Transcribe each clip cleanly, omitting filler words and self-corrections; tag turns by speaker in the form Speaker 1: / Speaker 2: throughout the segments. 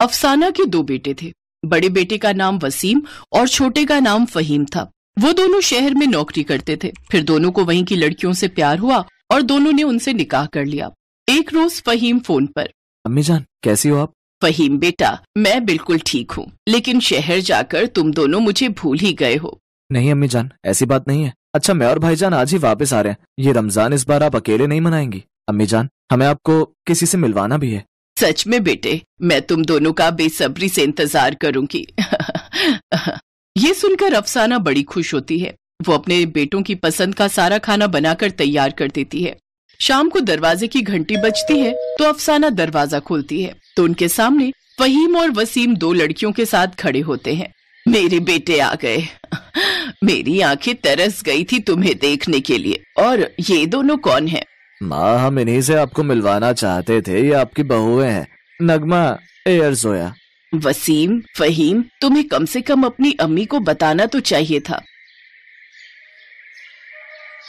Speaker 1: अफसाना के दो बेटे थे। बड़े बेटे का नाम वसीम और छोटे का नाम फहीम था। वो दोनों शहर में नौकरी करते थे। फिर दोनों को वहीं की लड़कियों से प्यार हुआ और दोनों ने उनसे निकाह कर लिया। एक रोज फहीम फोन पर,
Speaker 2: अम्मी जान कैसी हो आप?
Speaker 1: फहीम बेटा, मैं बिल्कुल ठीक हूँ, लेकिन शहर जाकर तुम दोनों मुझे भूल ही गए हो।
Speaker 2: नहीं अम्मी जान, ऐसी बात नहीं है। अच्छा, मैं और भाईजान आज ही वापस आ रहे हैं। ये रमजान इस बार आप अकेले नहीं मनाएंगी? अम्मी जान, हमें आपको किसी से मिलवाना भी है।
Speaker 1: सच में बेटे, मैं तुम दोनों का बेसब्री से इंतजार करूंगी। ये सुनकर अफसाना बड़ी खुश होती है। वो अपने बेटों की पसंद का सारा खाना बनाकर तैयार कर देती है। शाम को दरवाजे की घंटी बजती है तो अफसाना दरवाजा खोलती है तो उनके सामने फहीम और वसीम दो लड़कियों के साथ खड़े होते हैं। मेरे बेटे आ गए। मेरी आंखें तरस गई थी तुम्हें देखने के लिए। और ये दोनों कौन हैं?
Speaker 2: माँ, हम इन्हीं से आपको मिलवाना चाहते थे। ये आपकी बहुएं हैं, नगमा और जोया।
Speaker 1: वसीम, फहीम, तुम्हें कम से कम अपनी अम्मी को बताना तो चाहिए था।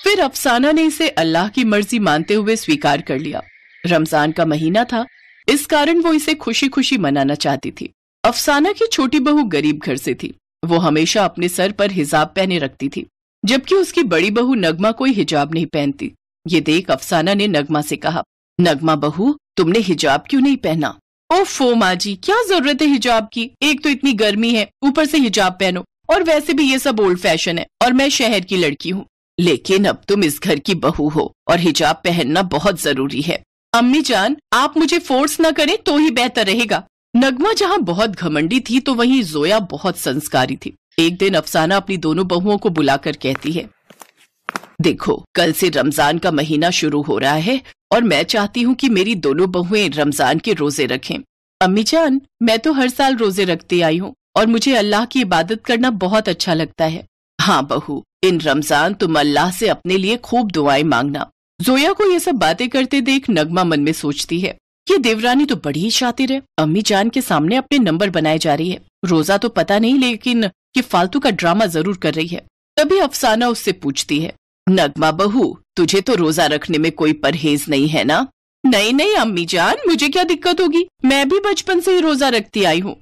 Speaker 1: फिर अफसाना ने इसे अल्लाह की मर्जी मानते हुए स्वीकार कर लिया। रमजान का महीना था, इस कारण वो इसे खुशी खुशी मनाना चाहती थी। अफसाना की छोटी बहू गरीब घर से थी। वो हमेशा अपने सर पर हिजाब पहने रखती थी, जबकि उसकी बड़ी बहू नगमा कोई हिजाब नहीं पहनती। ये देख अफसाना ने नगमा से कहा, नगमा बहू, तुमने हिजाब क्यों नहीं पहना? ओफो माँ जी, क्या जरूरत है हिजाब की? एक तो इतनी गर्मी है, ऊपर से हिजाब पहनो। और वैसे भी ये सब ओल्ड फैशन है और मैं शहर की लड़की हूँ। लेकिन अब तुम इस घर की बहू हो और हिजाब पहनना बहुत जरूरी है। अम्मी जान, आप मुझे फोर्स न करें तो ही बेहतर रहेगा। नगमा जहाँ बहुत घमंडी थी तो वहीं जोया बहुत संस्कारी थी। एक दिन अफसाना अपनी दोनों बहुओं को बुलाकर कहती है, देखो, कल से रमजान का महीना शुरू हो रहा है और मैं चाहती हूँ कि मेरी दोनों बहुएं रमजान के रोजे रखें। अम्मी जान, मैं तो हर साल रोजे रखती आई हूँ और मुझे अल्लाह की इबादत करना बहुत अच्छा लगता है। हाँ बहू, इन रमजान तुम अल्लाह से अपने लिए खूब दुआएं मांगना। जोया को ये सब बातें करते देख नगमा मन में सोचती है, ये देवरानी तो बड़ी ही शातिर है। अम्मी जान के सामने अपने नंबर बनाए जा रही है। रोजा तो पता नहीं, लेकिन ये फालतू का ड्रामा जरूर कर रही है। तभी अफसाना उससे पूछती है, नगमा बहू, तुझे तो रोजा रखने में कोई परहेज नहीं है ना? नहीं नहीं अम्मी जान, मुझे क्या दिक्कत होगी, मैं भी बचपन से ही रोजा रखती आई हूँ।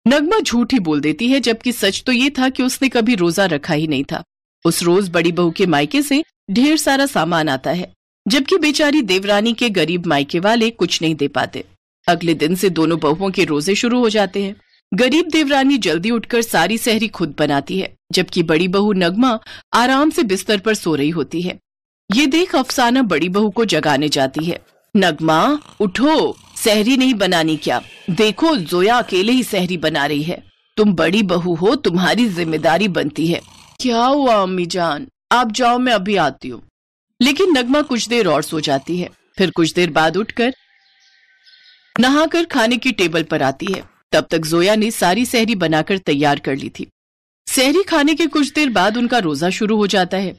Speaker 1: नगमा झूठ ही बोल देती है, जबकि सच तो ये था कि उसने कभी रोजा रखा ही नहीं था। उस रोज बड़ी बहू के मायके से ढेर सारा सामान आता है, जबकि बेचारी देवरानी के गरीब मायके वाले कुछ नहीं दे पाते। अगले दिन से दोनों बहुओं के रोजे शुरू हो जाते हैं। गरीब देवरानी जल्दी उठकर सारी सहरी खुद बनाती है, जबकि बड़ी बहू नगमा आराम से बिस्तर पर सो रही होती है। ये देख अफसाना बड़ी बहू को जगाने जाती है। नगमा उठो, सहरी नहीं बनानी क्या? देखो जोया अकेले ही सहरी बना रही है। तुम बड़ी बहू हो, तुम्हारी जिम्मेदारी बनती है। क्या हुआ अम्मी जान, आप जाओ, मैं अभी आती हूँ। लेकिन नगमा कुछ देर और सो जाती है। फिर कुछ देर बाद उठकर नहाकर खाने की टेबल पर आती है। तब तक जोया ने सारी सहरी बनाकर तैयार कर ली थी। सहरी खाने के कुछ देर बाद उनका रोजा शुरू हो जाता है।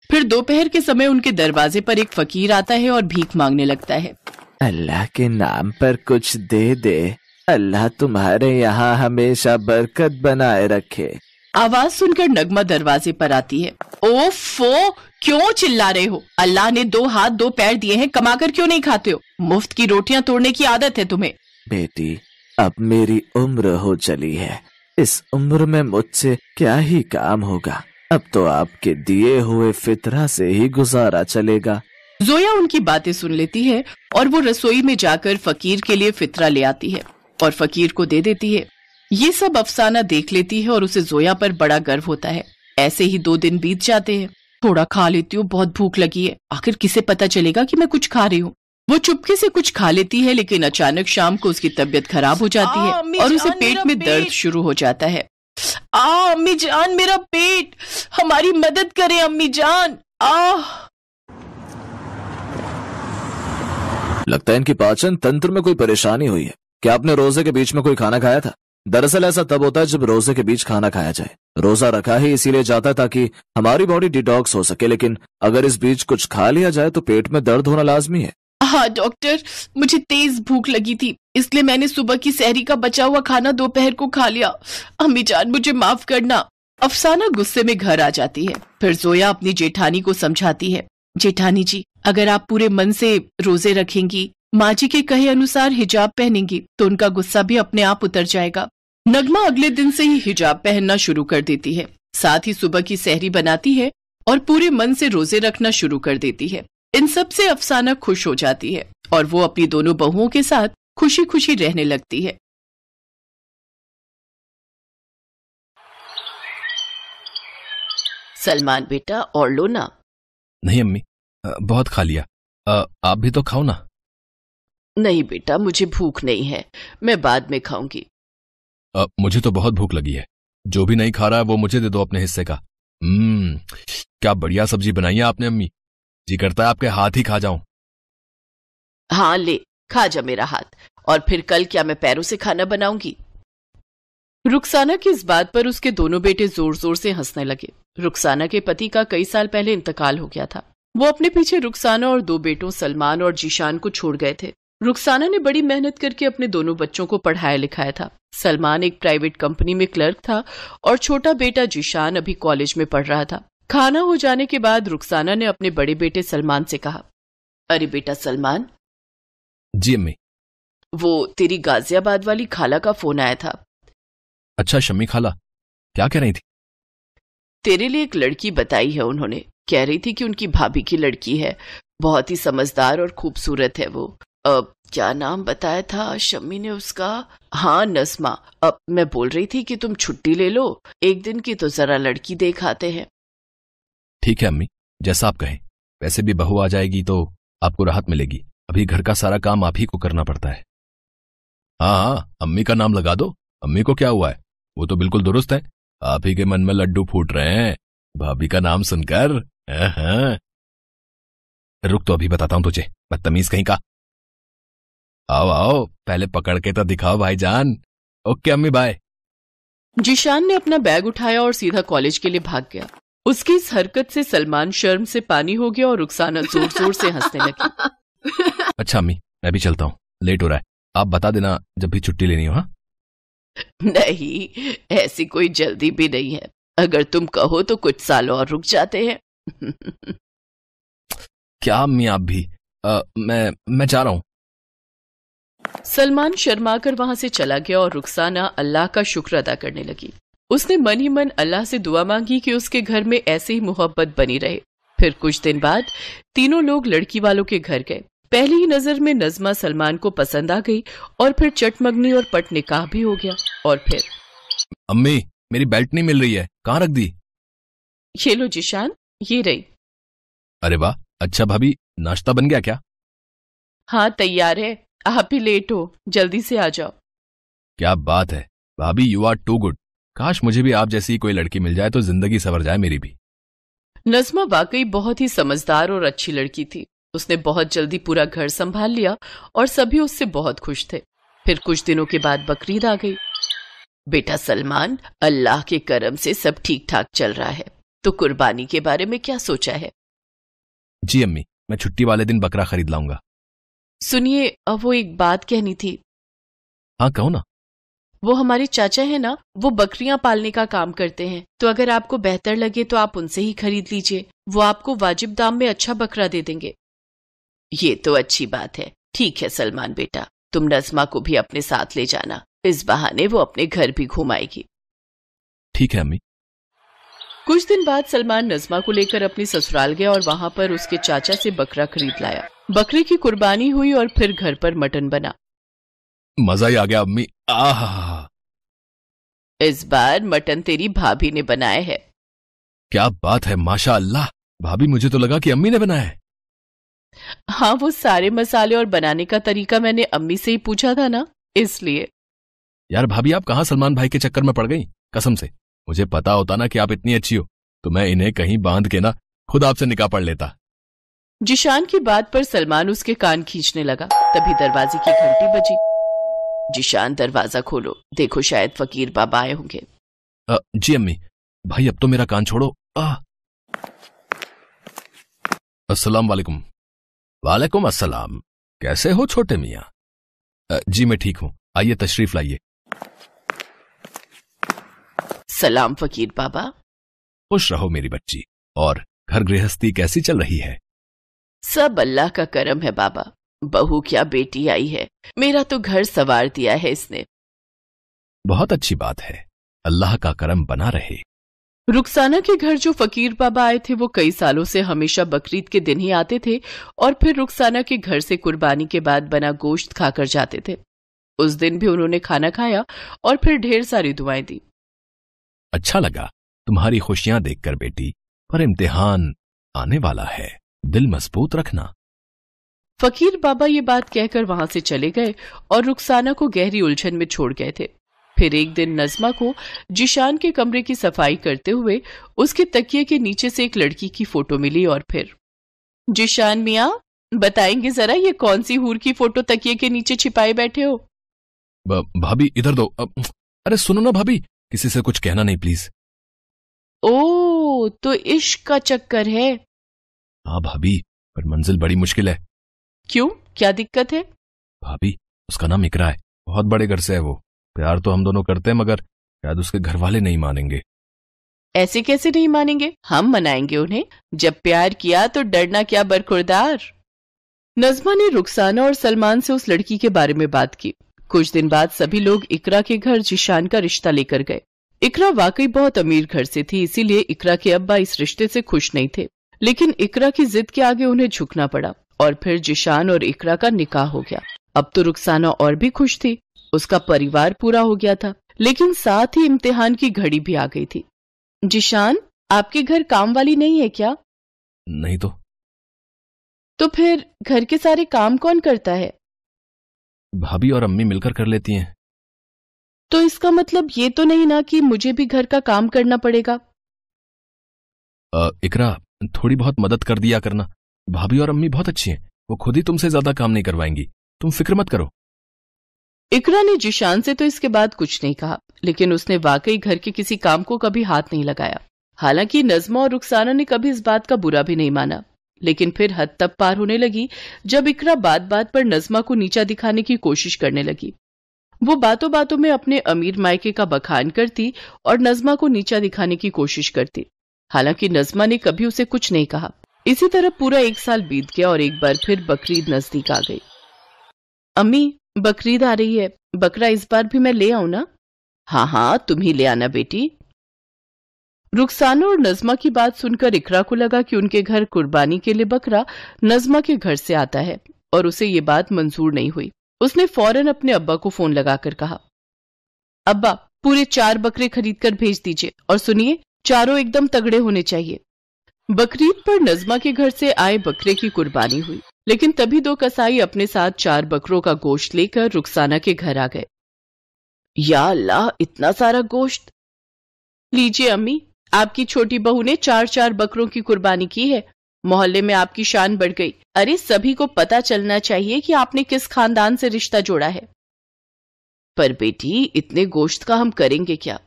Speaker 1: फिर दोपहर के समय उनके दरवाजे पर एक फकीर आता है और भीख मांगने लगता है।
Speaker 2: अल्लाह के नाम पर कुछ दे दे, अल्लाह तुम्हारे यहाँ हमेशा बरकत बनाए रखे।
Speaker 1: आवाज सुनकर नगमा दरवाजे पर आती है। ओफो, क्यों चिल्ला रहे हो? अल्लाह ने 2 हाथ 2 पैर दिए हैं, कमाकर क्यों नहीं खाते हो? मुफ्त की रोटियां तोड़ने की आदत है तुम्हें।
Speaker 2: बेटी, अब मेरी उम्र हो चली है। इस उम्र में मुझसे क्या ही काम होगा। अब तो आपके दिए हुए फितरा से ही गुजारा चलेगा।
Speaker 1: जोया उनकी बातें सुन लेती है और वो रसोई में जाकर फकीर के लिए फितरा ले आती है और फकीर को दे देती है। ये सब अफसाना देख लेती है और उसे जोया पर बड़ा गर्व होता है। ऐसे ही 2 दिन बीत जाते हैं। थोड़ा खा लेती हूँ, बहुत भूख लगी है, आखिर किसे पता चलेगा कि मैं कुछ खा रही हूँ। वो चुपके से कुछ खा लेती है, लेकिन अचानक शाम को उसकी तबीयत खराब हो जाती है और उसे पेट में दर्द शुरू हो जाता है। अम्मी जान, मेरा पेट, हमारी मदद करें अम्मी जान।
Speaker 2: लगता है इनकी पाचन तंत्र में कोई परेशानी हुई है। क्या आपने रोजे के बीच में कोई खाना खाया था? दरअसल ऐसा तब होता है जब रोजे के बीच खाना खाया जाए। रोजा रखा ही इसीलिए जाता है ताकि हमारी बॉडी डिटॉक्स हो सके, लेकिन अगर इस बीच कुछ खा लिया जाए तो पेट में दर्द होना लाजमी है।
Speaker 1: हाँ डॉक्टर, मुझे तेज भूख लगी थी, इसलिए मैंने सुबह की सहरी का बचा हुआ खाना दोपहर को खा लिया। अम्मी जान, मुझे माफ करना। अफसाना गुस्से में घर आ जाती है। फिर जोया अपनी जेठानी को समझाती है, जेठानी जी, अगर आप पूरे मन से रोजे रखेंगी, माँ जी के कहे अनुसार हिजाब पहनेंगी तो उनका गुस्सा भी अपने आप उतर जाएगा। नगमा अगले दिन से ही हिजाब पहनना शुरू कर देती है, साथ ही सुबह की सहरी बनाती है और पूरे मन से रोजे रखना शुरू कर देती है। इन सब से अफसाना खुश हो जाती है और वो अपनी दोनों बहुओं के साथ खुशी खुशी रहने लगती है। सलमान बेटा, और लो ना।
Speaker 3: नहीं अम्मी, बहुत खा लिया। आप भी तो खाओ ना।
Speaker 1: नहीं बेटा, मुझे भूख नहीं है, मैं बाद में खाऊंगी।
Speaker 3: मुझे तो बहुत भूख लगी है। जो भी नहीं खा रहा है वो मुझे दे दो अपने हिस्से का। क्या बढ़िया सब्जी बनाई है आपने अम्मी, जी करता है आपके हाथ ही खा जाऊं।
Speaker 1: हाँ ले, खा जा मेरा हाथ, और फिर कल क्या मैं पैरों से खाना बनाऊंगी? रुखसाना की इस बात पर उसके दोनों बेटे जोर जोर से हंसने लगे। रुखसाना के पति का कई साल पहले इंतकाल हो गया था। वो अपने पीछे रुखसाना और दो बेटों सलमान और जीशान को छोड़ गए थे। रुखसाना ने बड़ी मेहनत करके अपने दोनों बच्चों को पढ़ाया लिखाया था। सलमान एक प्राइवेट कंपनी में क्लर्क था और छोटा बेटा जीशान अभी कॉलेज में पढ़ रहा था। खाना हो जाने के बाद रुखसाना ने अपने बड़े बेटे सलमान से कहा, अरे बेटा सलमान।
Speaker 3: जी अम्मी।
Speaker 1: वो तेरी गाजियाबाद वाली खाला का फोन आया था।
Speaker 3: अच्छा शम्मी खाला, क्या कह रही थी?
Speaker 1: तेरे लिए एक लड़की बताई है उन्होंने। कह रही थी कि उनकी भाभी की लड़की है, बहुत ही समझदार और खूबसूरत है वो। क्या नाम बताया था शम्मी ने उसका? हाँ नज़्मा। अब मैं बोल रही थी कि तुम छुट्टी ले लो एक दिन की, तो जरा लड़की देख आते हैं।
Speaker 3: ठीक है अम्मी, जैसा आप कहें। वैसे भी बहू आ जाएगी तो आपको राहत मिलेगी, अभी घर का सारा काम आप ही को करना पड़ता है। हाँ, अम्मी का नाम लगा दो। अम्मी को क्या हुआ है, वो तो बिल्कुल दुरुस्त है। आप ही के मन में लड्डू फूट रहे हैं भाभी का नाम सुनकर। रुक तो अभी बताता हूं तुझे, बदतमीज कहीं का। आओ आओ, पहले पकड़ के तो दिखाओ भाईजान। ओके अम्मी, बाय।
Speaker 1: जीशान ने अपना बैग उठाया और सीधा कॉलेज के लिए भाग गया। उसकी इस हरकत से सलमान शर्म से पानी हो गया और रुखसाना जोर जोर से हंसने लगी।
Speaker 3: अच्छा अम्मी, मैं भी चलता हूँ, लेट हो रहा है। आप बता देना जब भी छुट्टी लेनी हो। हाँ
Speaker 1: नहीं, ऐसी कोई जल्दी भी नहीं है। अगर तुम कहो तो कुछ साल और रुक जाते हैं।
Speaker 3: क्या अम्मी आप भी? मैं जा रहा हूं।
Speaker 1: सलमान शर्मा कर वहां से चला गया और रुखसाना अल्लाह का शुक्र अदा करने लगी। उसने मन ही मन अल्लाह से दुआ मांगी कि उसके घर में ऐसे ही मोहब्बत बनी रहे। फिर कुछ दिन बाद तीनों लोग लड़की वालों के घर गए। पहली ही नजर में नज़्मा सलमान को पसंद आ गई और फिर चटमगनी और पट निकाह भी हो गया। और फिर
Speaker 3: अम्मी, मेरी बेल्ट नहीं मिल रही है, कहाँ रख दी?
Speaker 1: ये लो जीशान, ये रही।
Speaker 3: अरे वाह, अच्छा भाभी, नाश्ता बन गया क्या?
Speaker 1: हाँ तैयार है, आप भी लेट हो, जल्दी से आ जाओ।
Speaker 3: क्या बात है भाभी, यू आर टू गुड। काश मुझे भी आप जैसी कोई लड़की मिल जाए तो जिंदगी संवर जाए मेरी भी।
Speaker 1: नज़्मा वाकई बहुत ही समझदार और अच्छी लड़की थी। उसने बहुत जल्दी पूरा घर संभाल लिया और सभी उससे बहुत खुश थे। फिर कुछ दिनों के बाद बकरीद आ गई। बेटा सलमान, अल्लाह के करम से सब ठीक ठाक चल रहा है, तो कुर्बानी के बारे में क्या सोचा है?
Speaker 3: जी अम्मी, मैं छुट्टी वाले दिन बकरा खरीद लाऊंगा।
Speaker 1: सुनिए, अब वो एक बात कहनी थी।
Speaker 3: हाँ कहो ना।
Speaker 1: वो हमारे चाचा है ना, वो बकरियां पालने का काम करते हैं, तो अगर आपको बेहतर लगे तो आप उनसे ही खरीद लीजिए। वो आपको वाजिब दाम में अच्छा बकरा दे देंगे। ये तो अच्छी बात है। ठीक है सलमान बेटा, तुम नज़्मा को भी अपने साथ ले जाना, इस बहाने वो अपने घर भी घुमाएगी।
Speaker 3: ठीक है अम्मी।
Speaker 1: कुछ दिन बाद सलमान नज़्मा को लेकर अपनी ससुराल गया और वहां पर उसके चाचा से बकरा खरीद लाया। बकरे की कुर्बानी हुई और फिर घर पर मटन बना।
Speaker 3: मजा ही आ गया अम्मी। आहा,
Speaker 1: इस बार मटन तेरी भाभी ने बनाया है।
Speaker 3: क्या बात है, माशा अल्लाह। भाभी, मुझे तो लगा कि अम्मी ने बनाया है।
Speaker 1: हाँ, वो सारे मसाले और बनाने का तरीका मैंने अम्मी से ही पूछा था ना, इसलिए।
Speaker 3: यार भाभी, आप कहाँ सलमान भाई के चक्कर में पड़ गई? कसम से, मुझे पता होता ना कि आप इतनी अच्छी हो तो मैं इन्हें कहीं बांध के ना खुद आपसे निकाह पढ़ लेता।
Speaker 1: जीशान की बात पर सलमान उसके कान खींचने लगा। तभी दरवाजे की घंटी बजी। जीशान, दरवाजा खोलो, देखो शायद फकीर बाबा आए होंगे।
Speaker 3: जी अम्मी। भाई अब तो मेरा कान छोड़ो। अस्सलाम वालेकुम। वालेकुम अस्सलाम। कैसे हो छोटे मियाँ? जी मैं ठीक हूं, आइए तशरीफ लाइए।
Speaker 1: सलाम फकीर बाबा।
Speaker 3: खुश रहो मेरी बच्ची। और घर गृहस्थी कैसी चल रही है?
Speaker 1: सब अल्लाह का करम है बाबा। बहू क्या बेटी आई है, मेरा तो घर संवार दिया है इसने।
Speaker 3: बहुत अच्छी बात है, अल्लाह का करम बना रहे।
Speaker 1: रुखसाना के घर जो फकीर बाबा आए थे वो कई सालों से हमेशा बकरीद के दिन ही आते थे और फिर रुखसाना के घर से कुर्बानी के बाद बना गोश्त खाकर जाते थे। उस दिन भी उन्होंने खाना खाया और फिर ढेर सारी दुआएं दी।
Speaker 3: अच्छा लगा तुम्हारी खुशियां देखकर बेटी, पर इम्तिहान आने वाला है, दिल मजबूत रखना।
Speaker 1: फकीर बाबा ये बात कहकर वहां से चले गए और रुखसाना को गहरी उलझन में छोड़ गए थे। फिर एक दिन नज़मा को जिशान के कमरे की सफाई करते हुए उसके तकिए के नीचे से एक लड़की की फोटो मिली और फिर, जिशान मियां, बताएंगे जरा ये कौन सी हूर की फोटो तकिए के नीचे छिपाए बैठे हो?
Speaker 3: भाभी इधर दो। अरे सुनो ना भाभी, किसी से कुछ कहना नहीं प्लीज।
Speaker 1: ओ, तो इश्क का चक्कर है?
Speaker 3: हाँ भाभी, पर मंजिल बड़ी मुश्किल है।
Speaker 1: क्यों, क्या दिक्कत है?
Speaker 3: भाभी उसका नाम इकरा है, बहुत बड़े घर से है वो। प्यार तो हम दोनों करते हैं मगर शायद उसके घर वाले नहीं मानेंगे।
Speaker 1: ऐसे कैसे नहीं मानेंगे, हम मनाएंगे उन्हें। जब प्यार किया तो डरना क्या बरखुरदार। नज़मा ने रुखसाना और सलमान से उस लड़की के बारे में बात की। कुछ दिन बाद सभी लोग इकरा के घर जिशान का रिश्ता लेकर गए। इकरा वाकई बहुत अमीर घर से थी, इसीलिए इकरा के अब्बा इस रिश्ते से खुश नहीं थे, लेकिन इकरा की जिद के आगे उन्हें झुकना पड़ा और फिर जिशान और इकरा का निकाह हो गया। अब तो रुखसाना और भी खुश थी, उसका परिवार पूरा हो गया था, लेकिन साथ ही इम्तिहान की घड़ी भी आ गई थी। जिशान, आपके घर काम वाली नहीं है क्या?
Speaker 3: नहीं तो
Speaker 1: फिर घर के सारे काम कौन करता है?
Speaker 3: भाभी और अम्मी मिलकर कर लेती हैं।
Speaker 1: तो इसका मतलब ये तो नहीं ना कि मुझे भी घर का काम करना पड़ेगा?
Speaker 3: इकरा, थोड़ी बहुत मदद कर दिया करना। भाभी और अम्मी बहुत अच्छी हैं, वो खुद ही तुमसे ज्यादा काम नहीं करवाएंगी, तुम फिक्र मत करो।
Speaker 1: इकरा ने जिशान से तो इसके बाद कुछ नहीं कहा, लेकिन उसने वाकई घर के किसी काम को कभी हाथ नहीं लगाया। हालांकि नज़मा और रुखसाना ने कभी इस बात का बुरा भी नहीं माना, लेकिन फिर हद तब पार होने लगी जब इकरा बात बात पर नज़मा को नीचा दिखाने की कोशिश करने लगी। वो बातों बातों में अपने अमीर मायके का बखान करती और नज़मा को नीचा दिखाने की कोशिश करती। हालांकि नज़मा ने कभी उसे कुछ नहीं कहा। इसी तरह पूरा 1 साल बीत गया और एक बार फिर बकरीद नजदीक आ गई। अम्मी, बकरीद आ रही है, बकरा इस बार भी मैं ले आऊं ना? हाँ हाँ, तुम ही ले आना बेटी। रुखसाना और नज़मा की बात सुनकर इकरा को लगा कि उनके घर कुर्बानी के लिए बकरा नज़मा के घर से आता है और उसे ये बात मंजूर नहीं हुई। उसने फौरन अपने अब्बा को फोन लगाकर कहा, अब्बा, पूरे 4 बकरे खरीद कर भेज दीजिए और सुनिए, चारों एकदम तगड़े होने चाहिए। बकरीद पर नज़मा के घर से आए बकरे की कुर्बानी हुई, लेकिन तभी 2 कसाई अपने साथ 4 बकरों का गोश्त लेकर रुखसाना के घर आ गए। या अल्लाह, इतना सारा गोश्त! लीजिए अम्मी, आपकी छोटी बहू ने 4-4 बकरों की कुर्बानी की है। मोहल्ले में आपकी शान बढ़ गई। अरे सभी को पता चलना चाहिए कि आपने किस खानदान से रिश्ता जोड़ा है। पर बेटी, इतने गोश्त का हम करेंगे क्या?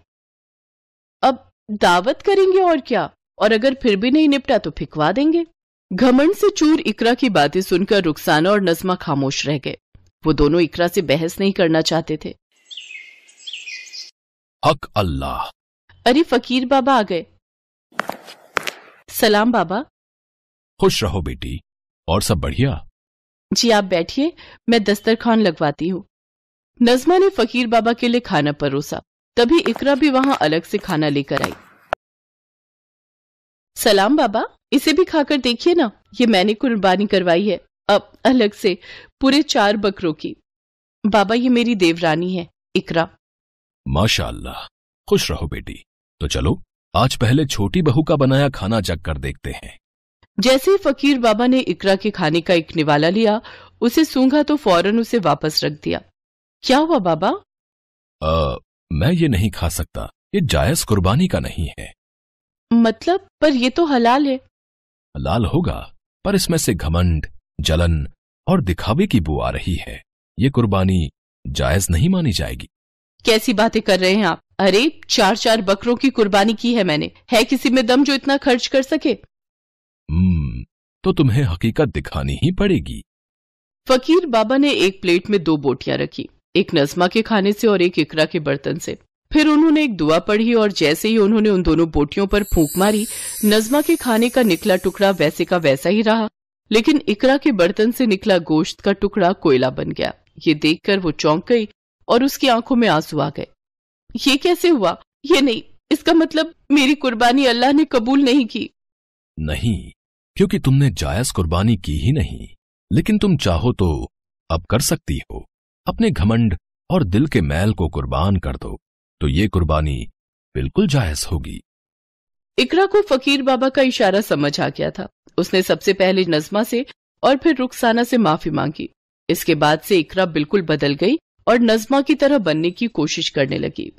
Speaker 1: अब दावत करेंगे और क्या, और अगर फिर भी नहीं निपटा तो फिकवा देंगे। घमंड से चूर इकरा की बातें सुनकर रुखसाना और नज़मा खामोश रह गए। वो दोनों इकरा से बहस नहीं करना चाहते थे।
Speaker 3: हक अल्लाह।
Speaker 1: अरे फकीर बाबा आ गए। सलाम बाबा।
Speaker 3: खुश रहो बेटी, और सब बढ़िया?
Speaker 1: जी आप बैठिए, मैं दस्तरखान लगवाती हूँ। नज़मा ने फकीर बाबा के लिए खाना परोसा। तभी इकरा भी वहां अलग से खाना लेकर आई। सलाम बाबा, इसे भी खाकर देखिए ना, ये मैंने कुर्बानी करवाई है, अब अलग से पूरे 4 बकरों की। बाबा, ये मेरी देवरानी है, इकरा।
Speaker 3: माशाअल्लाह, खुश रहो बेटी। तो चलो आज पहले छोटी बहू का बनाया खाना चख कर देखते हैं।
Speaker 1: जैसे ही फकीर बाबा ने इकरा के खाने का एक निवाला लिया, उसे सूंघा तो फौरन उसे वापस रख दिया। क्या हुआ बाबा?
Speaker 3: मैं ये नहीं खा सकता, ये जायज कुर्बानी का नहीं है।
Speaker 1: मतलब? पर ये तो हलाल है।
Speaker 3: हलाल होगा, पर इसमें से घमंड, जलन और दिखावे की बू आ रही है। ये कुर्बानी जायज नहीं मानी जाएगी।
Speaker 1: कैसी बातें कर रहे हैं आप? अरे 4-4 बकरों की कुर्बानी की है मैंने। है किसी में दम जो इतना खर्च कर सके?
Speaker 3: तो तुम्हें हकीकत दिखानी ही पड़ेगी।
Speaker 1: फकीर बाबा ने एक प्लेट में 2 बोटियां रखी, एक नज़मा के खाने से और एक इकरा के बर्तन से। फिर उन्होंने एक दुआ पढ़ी और जैसे ही उन्होंने उन दोनों बोटियों पर फूंक मारी, नज़मा के खाने का निकला टुकड़ा वैसे का वैसा ही रहा लेकिन इकरा के बर्तन से निकला गोश्त का टुकड़ा कोयला बन गया। ये देखकर वो चौंक गई और उसकी आंखों में आंसू आ गए। ये कैसे हुआ? ये नहीं, इसका मतलब मेरी कुर्बानी अल्लाह ने कबूल नहीं की।
Speaker 3: नहीं, क्योंकि तुमने जायज कुर्बानी की ही नहीं, लेकिन तुम चाहो तो अब कर सकती हो। अपने घमंड और दिल के मैल को कुर्बान कर दो तो ये कुर्बानी बिल्कुल जायज होगी।
Speaker 1: इकरा को फकीर बाबा का इशारा समझ आ गया था। उसने सबसे पहले नज़मा से और फिर रुखसाना से माफी मांगी। इसके बाद से इकरा बिल्कुल बदल गई और नज़मा की तरह बनने की कोशिश करने लगी।